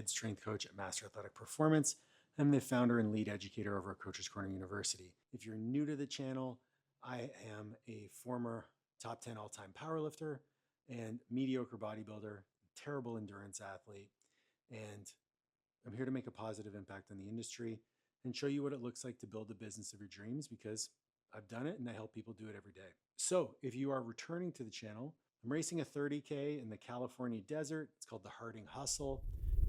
head strength coach at Master Athletic Performance. I'm the founder and lead educator over at Coach's Corner University. If you're new to the channel, I am a former top 10 all-time powerlifter and mediocre bodybuilder, terrible endurance athlete, and I'm here to make a positive impact on the industry and show you what it looks like to build the business of your dreams, because I've done it and I help people do it every day. So if you are returning to the channel, I'm racing a 30K in the California desert. It's called the Harding Hustle,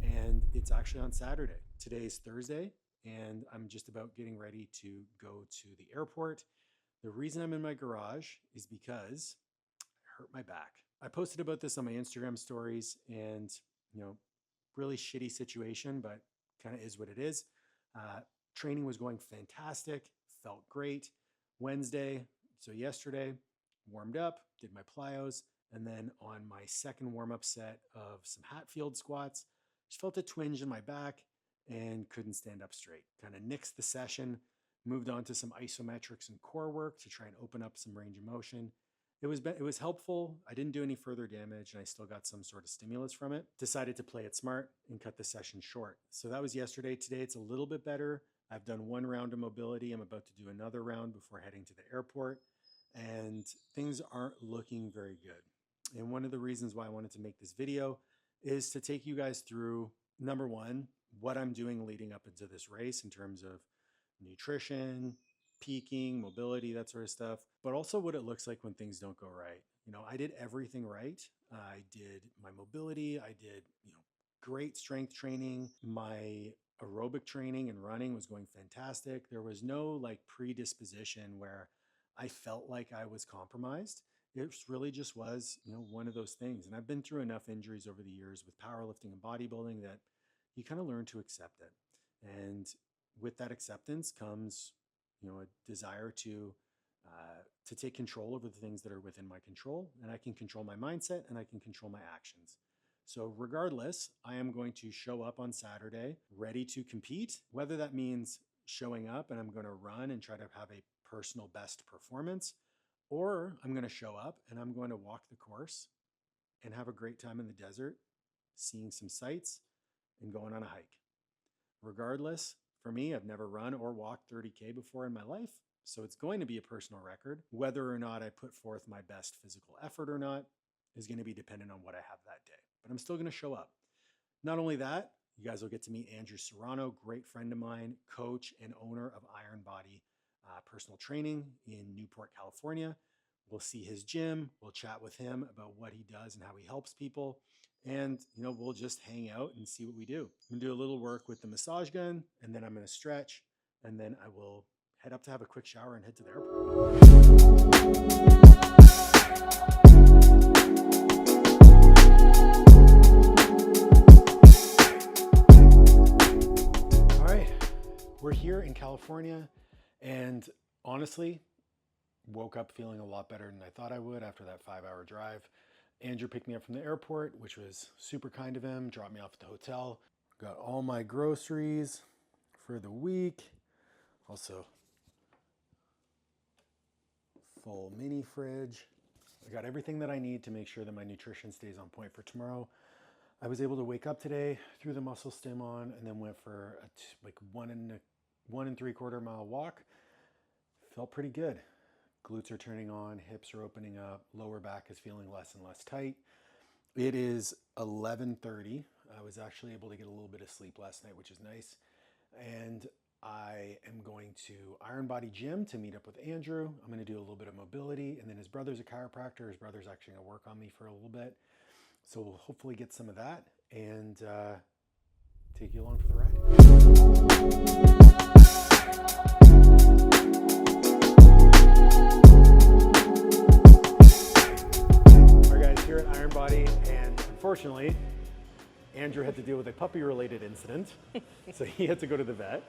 and it's actually on Saturday. Today is Thursday, and I'm just about getting ready to go to the airport. The reason I'm in my garage is because I hurt my back. I posted about this on my Instagram stories, and really shitty situation, but kind of is what it is. Training was going fantastic, felt great. Wednesday, so yesterday, warmed up, did my plyos, and then on my second warm-up set of some Hatfield squats, just felt a twinge in my back and couldn't stand up straight. Kind of nixed the session, moved on to some isometrics and core work to try and open up some range of motion. It was helpful. I didn't do any further damage, and I still got some sort of stimulus from it. Decided to play it smart and cut the session short. So that was yesterday. Today it's a little bit better. I've done one round of mobility. I'm about to do another round before heading to the airport, and things aren't looking very good. And one of the reasons why I wanted to make this video is to take you guys through, number one, what I'm doing leading up into this race in terms of nutrition, peaking, mobility, that sort of stuff, but also what it looks like when things don't go right. I did everything right. I did my mobility. I did, great strength training. My aerobic training and running was going fantastic. There was no predisposition where I felt like I was compromised. It really just was, one of those things. And I've been through enough injuries over the years with powerlifting and bodybuilding that you kind of learn to accept it. And with that acceptance comes a desire to take control over the things that are within my control, and I can control my mindset and I can control my actions. So regardless, I am going to show up on Saturday ready to compete, whether that means showing up and I'm going to run and try to have a personal best performance, or I'm going to show up and I'm going to walk the course and have a great time in the desert, seeing some sights and going on a hike. Regardless, for me, I've never run or walked 30K before in my life, so it's going to be a personal record. Whether or not I put forth my best physical effort or not is going to be dependent on what I have that day, but I'm still going to show up. Not only that, you guys will get to meet Paige Serrano, great friend of mine, coach and owner of Iron Body Personal Training in Newport, California. We'll see his gym. We'll chat with him about what he does and how he helps people. And, we'll just hang out and see what we do. I'm gonna do a little work with the massage gun, and then I'm gonna stretch, and then I will head up to have a quick shower and head to the airport. All right, we're here in California, and honestly, woke up feeling a lot better than I thought I would after that 5-hour drive. Andrew picked me up from the airport, which was super kind of him, dropped me off at the hotel. Got all my groceries for the week. Also, full mini fridge. I got everything that I need to make sure that my nutrition stays on point for tomorrow. I was able to wake up today, threw the muscle stim on, and then went for a 1 3/4 mile walk. Felt pretty good. Glutes are turning on, hips are opening up, lower back is feeling less and less tight. It is 11:30. I was actually able to get a little bit of sleep last night, which is nice. And I am going to Iron Body Gym to meet up with Andrew. I'm going to do a little bit of mobility, and then his brother's a chiropractor. His brother's actually going to work on me for a little bit. So we'll hopefully get some of that and take you along for the ride. Here at Iron Body, and unfortunately, Andrew had to deal with a puppy-related incident, so he had to go to the vet.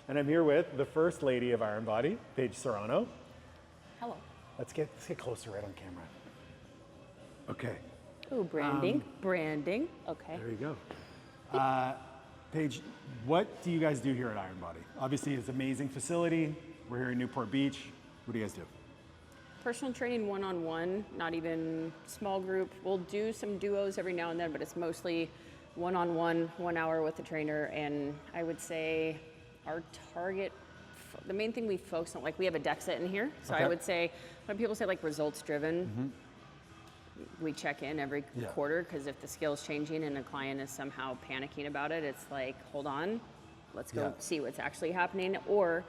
And I'm here with the first lady of Iron Body, Paige Serrano. Hello. Let's get closer right on camera. Okay. Ooh, branding. Branding. Okay. There you go. Paige, what do you guys do here at Iron Body? Obviously, it's an amazing facility. We're here in Newport Beach. What do you guys do? Personal training one-on-one, not even small group. We'll do some duos every now and then, but it's mostly one-on-one, 1 hour with the trainer, and I would say our target, the main thing we focus on, like we have a DEXA in here, so I would say, when people say like results driven, we check in every quarter, because if the scale's changing and a client is somehow panicking about it, it's like, hold on, let's go see what's actually happening. Or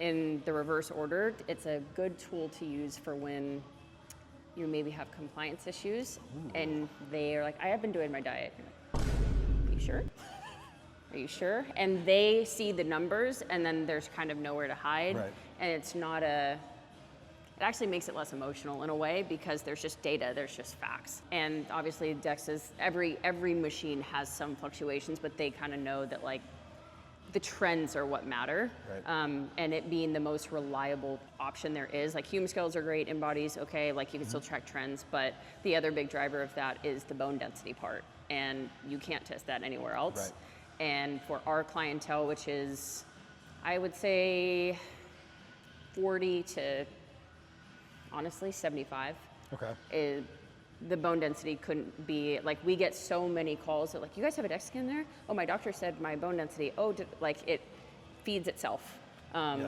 in the reverse order, it's a good tool to use for when you maybe have compliance issues and they are like, I have been doing my diet. Are you sure? Are you sure? And they see the numbers, and then there's kind of nowhere to hide. Right. And it's not it actually makes it less emotional in a way, because there's just data, there's just facts. And obviously DEXA's, every machine has some fluctuations, but they kind of know that like the trends are what matter. Right. And it being the most reliable option there is. Like human scales are great, InBodies, okay, like you can still track trends, but the other big driver of that is the bone density part. And you can't test that anywhere else. Right. And for our clientele, which is, I would say 40 to honestly 75, is the bone density couldn't be, like we get so many calls that like, you guys have a DEXA in there? Oh, my doctor said my bone density, like it feeds itself.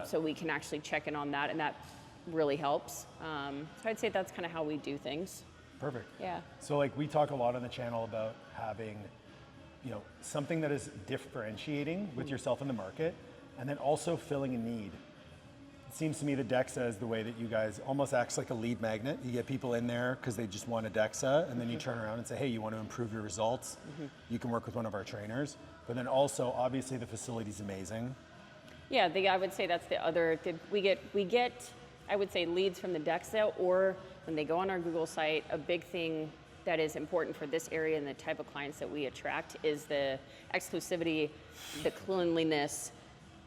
So we can actually check in on that, and that really helps. So I'd say that's kind of how we do things. Perfect. Yeah. So like we talk a lot on the channel about having, you know, something that is differentiating with yourself in the market, and then also filling a need. It seems to me the DEXA is the way that you guys almost acts like a lead magnet. You get people in there because they just want a DEXA, and then you turn around and say, hey, you want to improve your results? You can work with one of our trainers. But then also, obviously, the facility's amazing. Yeah, I would say that's the other, we get, I would say, leads from the DEXA, or when they go on our Google site. A big thing that is important for this area and the type of clients that we attract is the exclusivity, the cleanliness.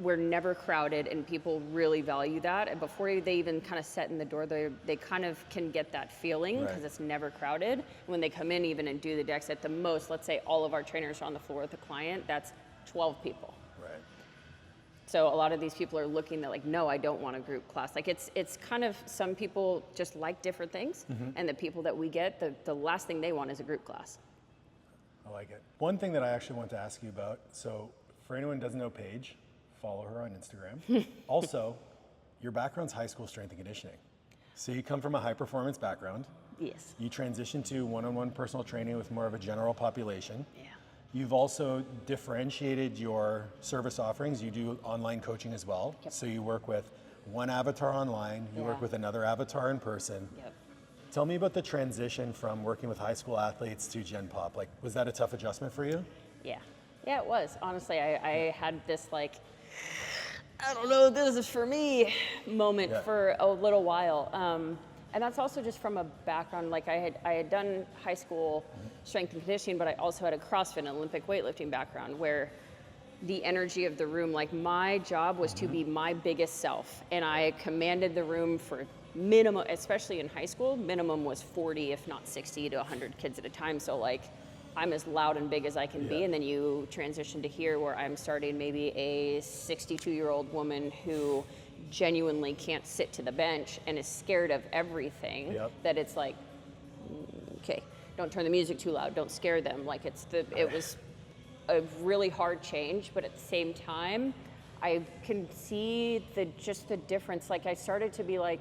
We're never crowded, and people really value that. And before they even kind of set in the door, they kind of can get that feeling, because it's never crowded. When they come in even and do the DEXA, at the most, let's say all of our trainers are on the floor with the client, that's 12 people. Right. So a lot of these people are looking at like, no, I don't want a group class. Like it's kind of, some people just like different things, and the people that we get, the last thing they want is a group class. I like it. One thing that I actually want to ask you about, so for anyone who doesn't know Paige, follow her on Instagram. Also, your background's high school strength and conditioning. So you come from a high performance background. Yes. You transition to one-on-one personal training with more of a general population. Yeah. You've also differentiated your service offerings. You do online coaching as well. Yep. So you work with one avatar online, you work with another avatar in person. Yep. Tell me about the transition from working with high school athletes to Gen Pop. Like, was that a tough adjustment for you? Yeah. Yeah, it was. Honestly, I had this like, I don't know, this is for me moment for a little while. And that's also just from a background, like I had done high school strength and conditioning, but I also had a CrossFit and Olympic weightlifting background, where the energy of the room, like my job was to be my biggest self. And I commanded the room for minimum, especially in high school, minimum was 40, if not 60 to 100 kids at a time. So like, I'm as loud and big as I can be, and then you transition to here where I'm starting maybe a 62-year-old woman who genuinely can't sit to the bench and is scared of everything, that it's like, okay, don't turn the music too loud, don't scare them. Like it was a really hard change, but at the same time, I can see the difference. Like I started to be like,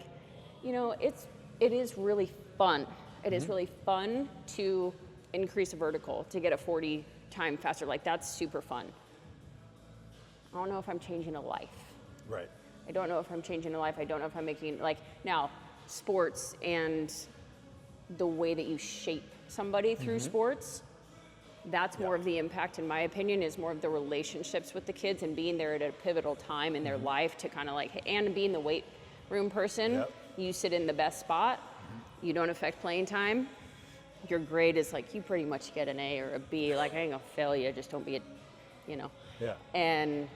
you know, it is really fun. It is really fun to increase a vertical, to get a 40 time faster. Like that's super fun. I don't know if I'm changing a life. Right. I don't know if I'm changing a life. I don't know if I'm making, like, now sports and the way that you shape somebody through sports, that's more of the impact, in my opinion, is more of the relationships with the kids and being there at a pivotal time in their life to kind of like, and being the weight room person, you sit in the best spot, you don't affect playing time. Your grade is like, you pretty much get an A or a B. Like, I ain't gonna fail you, just don't be a, you know. Yeah. And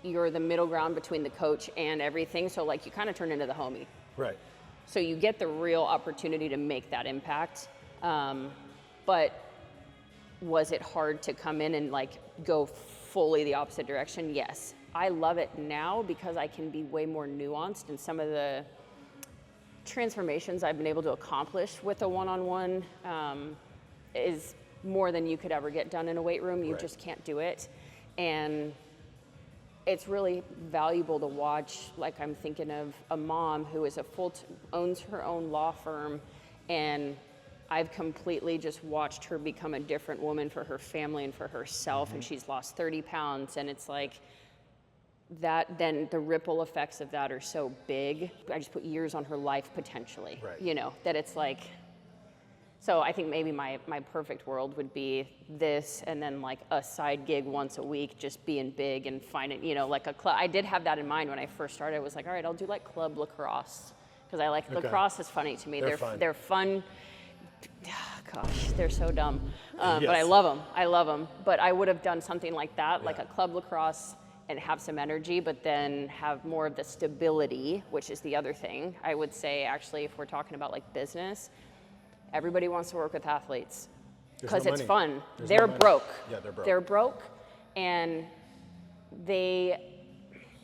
you're the middle ground between the coach and everything. So like, you kind of turn into the homie. Right. So you get the real opportunity to make that impact. But was it hard to come in and like go fully the opposite direction? Yes. I love it now because I can be way more nuanced, and some of the transformations I've been able to accomplish with a one-on-one is more than you could ever get done in a weight room. You Right. just can't do it. And it's really valuable to watch. Like, I'm thinking of a mom who is owns her own law firm, and I've completely just watched her become a different woman for her family and for herself, and she's lost 30 pounds, and it's like that, then the ripple effects of that are so big. I just put years on her life potentially, Right. you know, that it's like, so I think maybe my perfect world would be this, and then like a side gig once a week, just being big and finding, you know, like a club. I did have that in mind when I first started. I was like, all right, I'll do like club lacrosse, because I like lacrosse is funny to me. They're fun. They're fun. Gosh, they're so dumb, but Yes. I love them. I love them. But I would have done something like that, like Yeah. a club lacrosse, and have some energy, but then have more of the stability, which is the other thing. I would say, actually, if we're talking about like business, everybody wants to work with athletes There's because no it's money. fun. There's They're no money. broke. Yeah, they're broke. They're broke, and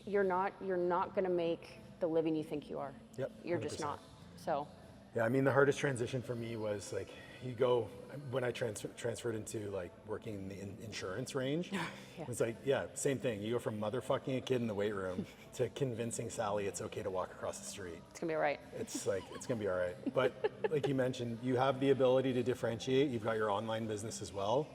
you're not going to make the living you think you are. Yep, You're just 100%. not. So. Yeah, I mean, the hardest transition for me was like, you go, when I transferred into like working in the insurance range, Yeah. it's like, yeah, same thing. You go from motherfucking a kid in the weight room to convincing Sally it's okay to walk across the street. It's gonna be all right. It's like, it's gonna be all right. But like you mentioned, you have the ability to differentiate. You've got your online business as well,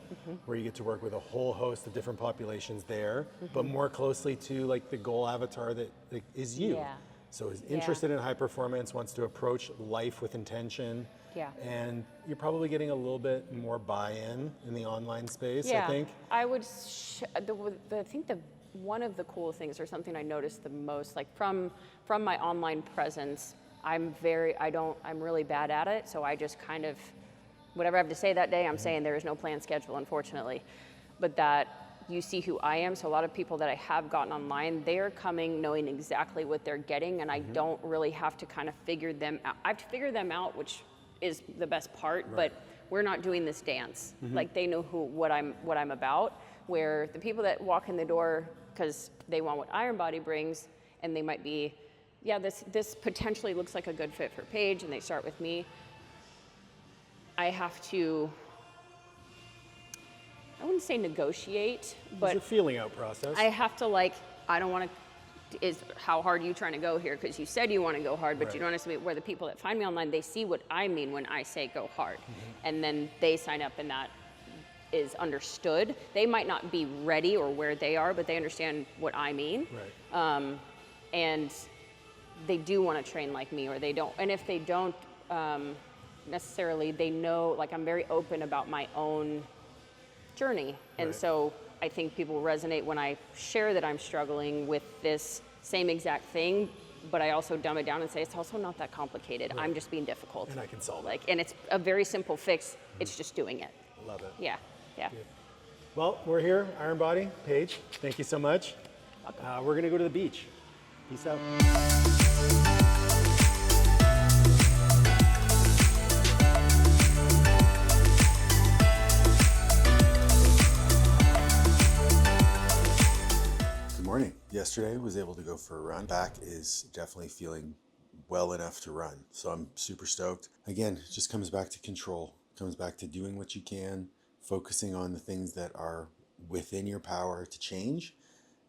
where you get to work with a whole host of different populations there, but more closely to like the goal avatar that like, is you. Yeah. So is interested in high performance, wants to approach life with intention. Yeah. And you're probably getting a little bit more buy-in in the online space, Yeah, I think. I would. I think one of the cool things, or something I noticed the most, like from my online presence, I'm really bad at it. So I just kind of, whatever I have to say that day, I'm saying. There is no planned schedule, unfortunately. But that you see who I am. So a lot of people that I have gotten online, they're coming knowing exactly what they're getting, and I don't really have to kind of figure them out. I have to figure them out, which is the best part, but we're not doing this dance. Like, they know what I'm about, where the people that walk in the door because they want what Iron Body brings, and they might be, yeah, this potentially looks like a good fit for Paige, and they start with me. I have to, I wouldn't say negotiate, but It's a feeling out process. I have to, like, I don't want to, how hard are you trying to go here? Because you said you want to go hard, but you don't necessarily, where the people that find me online, they see what I mean when I say go hard. And then they sign up, and that is understood. They might not be ready or where they are, but they understand what I mean. Right. And they do want to train like me, or they don't. And if they don't necessarily, they know, like, I'm very open about my own journey. And Right. so I think people resonate when I share that I'm struggling with this same exact thing, but I also dumb it down and say it's also not that complicated. I'm just being difficult. And I can solve it. Like, and it's a very simple fix. It's just doing it. Love it. Yeah. Well, we're here, Iron Body. Paige, thank you so much. We're gonna go to the beach. Peace out. Good morning. Yesterday was able to go for a run. Back is definitely feeling well enough to run. So I'm super stoked. Again, it just comes back to control. It comes back to doing what you can, focusing on the things that are within your power to change,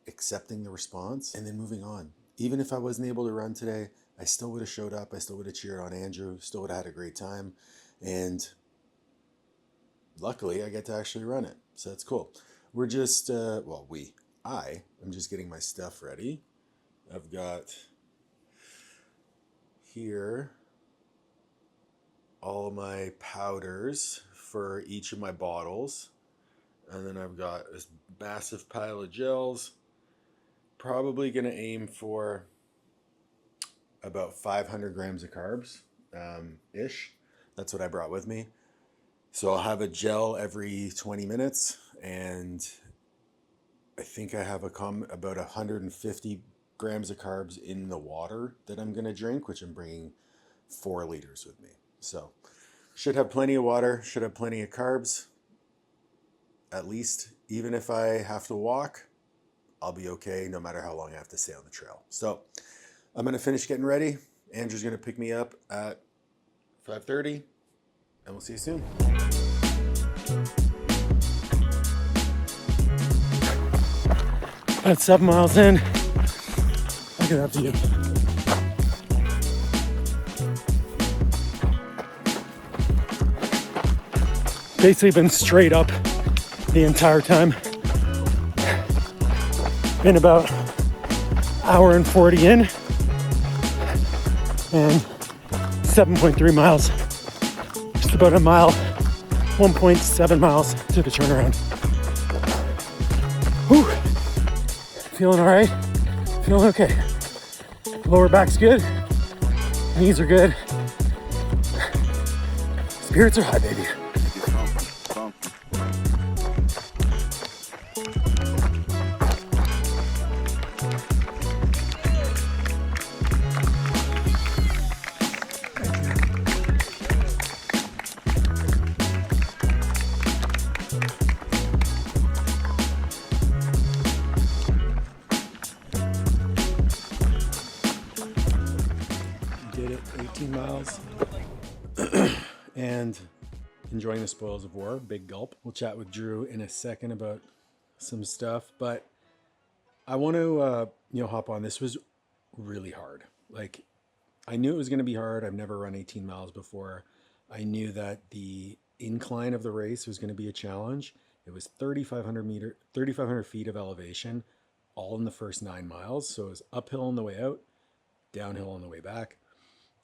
accepting the response, and then moving on. Even if I wasn't able to run today, I still would have showed up. I still would have cheered on Andrew, still would have had a great time. And luckily I get to actually run it. So that's cool. We're just, I'm just getting my stuff ready. I've got here all of my powders for each of my bottles. And then I've got this massive pile of gels. Probably gonna aim for about 500 grams of carbs, ish. That's what I brought with me. So I'll have a gel every 20 minutes, and I think I have about 150 grams of carbs in the water that I'm gonna drink, which I'm bringing 4 liters with me. So should have plenty of water, should have plenty of carbs. At least, even if I have to walk, I'll be okay no matter how long I have to stay on the trail. So I'm gonna finish getting ready. Andrew's gonna pick me up at 5:30, and we'll see you soon. At 7 miles in, look at that view. Basically been straight up the entire time. Been about hour and 40 in and 7.3 miles. Just about a mile, 1.7 miles to the turnaround. Whew. Feeling all right, feeling okay. Lower back's good, knees are good. Spirits are high, baby. Did it, 18 miles. And enjoying the spoils of war, big gulp. We'll chat with Drew in a second about some stuff, but I want to, hop on. This was really hard. Like, I knew it was going to be hard. I've never run 18 miles before. I knew that the incline of the race was going to be a challenge. It was 3,500 feet of elevation, all in the first 9 miles. So it was uphill on the way out, downhill on the way back.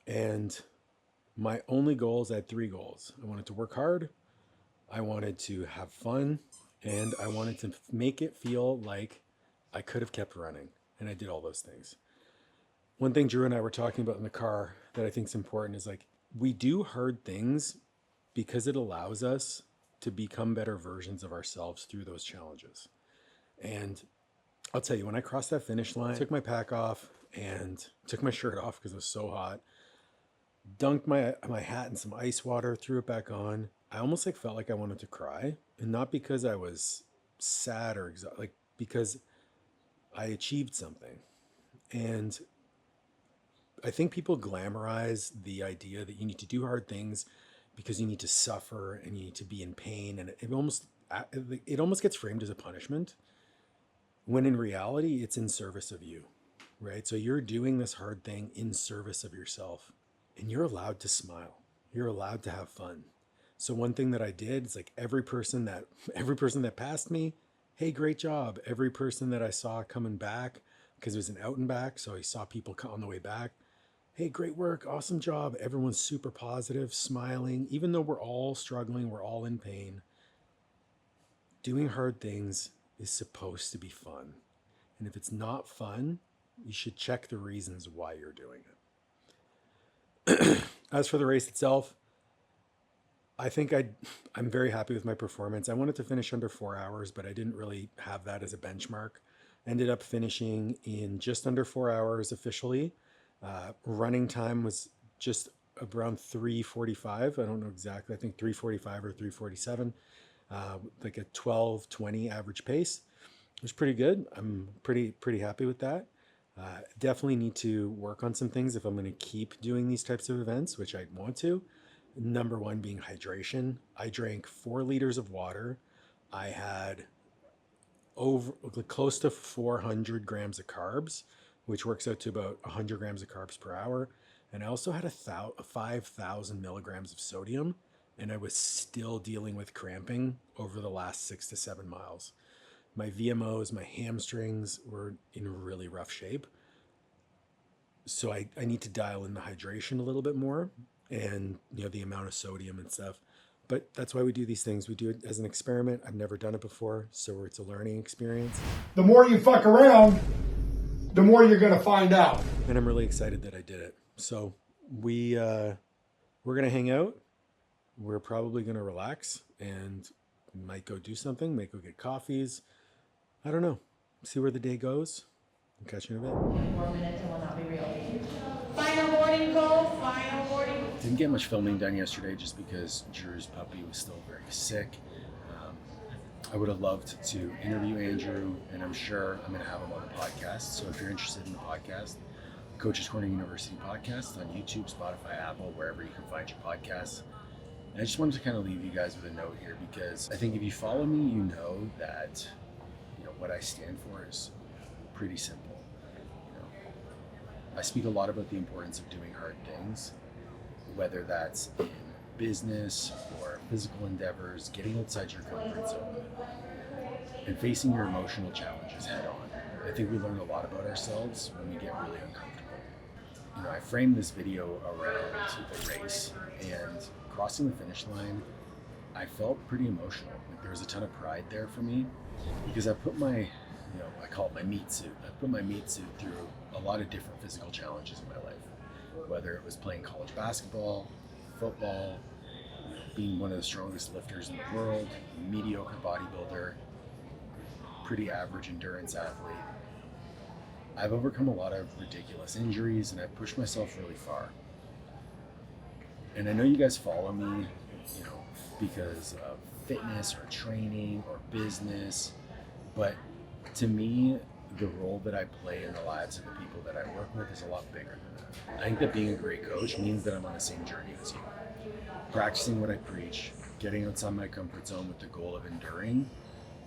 And my only goals, I had 3 goals. I wanted to work hard, I wanted to have fun, and I wanted to make it feel like I could have kept running. And I did all those things. One thing Drew and I were talking about in the car that I think is important is like, we do hard things because it allows us to become better versions of ourselves through those challenges. And I'll tell you, when I crossed that finish line, I took my pack off and took my shirt off because it was so hot, dunked my hat in some ice water, threw it back on. I almost felt like I wanted to cry, and not because I was sad or like because I achieved something. And I think people glamorize the idea that you need to do hard things because you need to suffer and you need to be in pain, and it almost gets framed as a punishment, when in reality it's in service of you, right? So you're doing this hard thing in service of yourself. And you're allowed to smile. You're allowed to have fun. So one thing that I did is like every person that passed me, hey, great job. Every person that I saw coming back, because it was an out and back, so I saw people on the way back, hey, great work, awesome job. Everyone's super positive, smiling. Even though we're all struggling, we're all in pain. Doing hard things is supposed to be fun. And if it's not fun, you should check the reasons why you're doing it. As for the race itself, I think I'm very happy with my performance. I wanted to finish under 4 hours, but I didn't really have that as a benchmark. Ended up finishing in just under 4 hours officially. Running time was just around 3:45. I don't know exactly. I think 3:45 or 3:47. Like a 12:20 average pace. It was pretty good. I'm pretty happy with that. Definitely need to work on some things if I'm going to keep doing these types of events, which I want to. Number one being hydration. I drank 4 liters of water. I had close to 400 grams of carbs, which works out to about 100 grams of carbs per hour. And I also had 5,000 milligrams of sodium, and I was still dealing with cramping over the last 6 to 7 miles. My VMOs, my hamstrings were in really rough shape. So I need to dial in the hydration a little bit more, and the amount of sodium and stuff. But that's why we do these things. We do it as an experiment. I've never done it before, so it's a learning experience. The more you fuck around, the more you're going to find out. And I'm really excited that I did it. So we're going to hang out. We're probably going to relax and might go do something, might go get coffees. I don't know. See where the day goes. I'll catch you in a bit. 4 minutes and will not be reopened. Final boarding call, final boarding. Didn't get much filming done yesterday just because Drew's puppy was still very sick. I would have loved to interview Andrew, and I'm sure I'm going to have him on the podcast. So if you're interested in the podcast, Coach's Corner University podcast on YouTube, Spotify, Apple, wherever you can find your podcasts. And I just wanted to kind of leave you guys with a note here, because I think if you follow me, you know that what I stand for is pretty simple. You know, I speak a lot about the importance of doing hard things, whether that's in business or physical endeavors, getting outside your comfort zone, and facing your emotional challenges head on. I think we learn a lot about ourselves when we get really uncomfortable. You know, I framed this video around the race, and crossing the finish line, I felt pretty emotional. Like, there was a ton of pride there for me because I put my, I call it my meat suit. I put my meat suit through a lot of different physical challenges in my life, whether it was playing college basketball, football, being one of the strongest lifters in the world, mediocre bodybuilder, pretty average endurance athlete. I've overcome a lot of ridiculous injuries and I've pushed myself really far. And I know you guys follow me, because of fitness or training or business, but to me, the role that I play in the lives of the people that I work with is a lot bigger than that. I think that being a great coach means that I'm on the same journey as you. Practicing what I preach, getting outside my comfort zone with the goal of enduring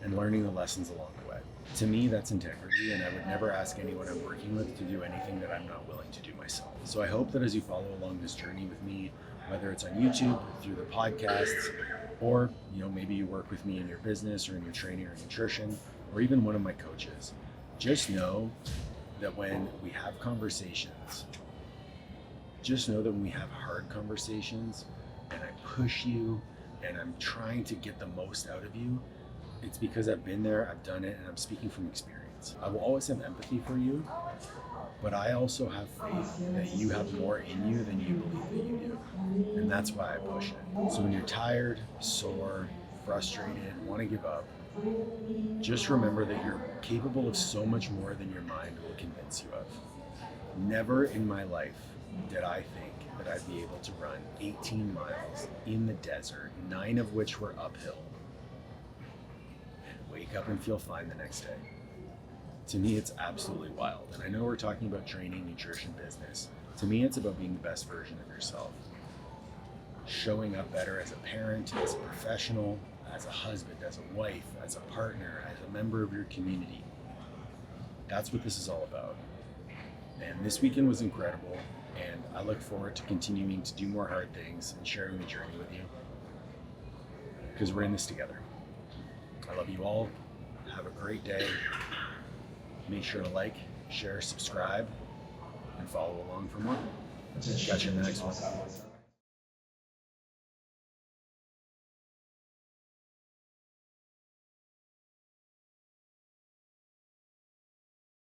and learning the lessons along the way. To me, that's integrity, and I would never ask anyone I'm working with to do anything that I'm not willing to do myself. So I hope that as you follow along this journey with me, whether it's on YouTube, through the podcasts, or maybe you work with me in your business or in your training or nutrition, or even one of my coaches, just know that when we have conversations, hard conversations, and I push you, and I'm trying to get the most out of you, it's because I've been there, I've done it, and I'm speaking from experience. I will always have empathy for you, but I also have faith that you have more in you than you believe that you do. And that's why I push it. So when you're tired, sore, frustrated, want to give up, just remember that you're capable of so much more than your mind will convince you of. Never in my life did I think that I'd be able to run 18 miles in the desert, 9 of which were uphill, and wake up and feel fine the next day. To me, it's absolutely wild. And I know we're talking about training, nutrition, business. To me, it's about being the best version of yourself. Showing up better as a parent, as a professional, as a husband, as a wife, as a partner, as a member of your community. That's what this is all about. And this weekend was incredible. And I look forward to continuing to do more hard things and sharing the journey with you. Because we're in this together. I love you all. Have a great day. Make sure to like, share, subscribe, and follow along for more. Catch you in the next one.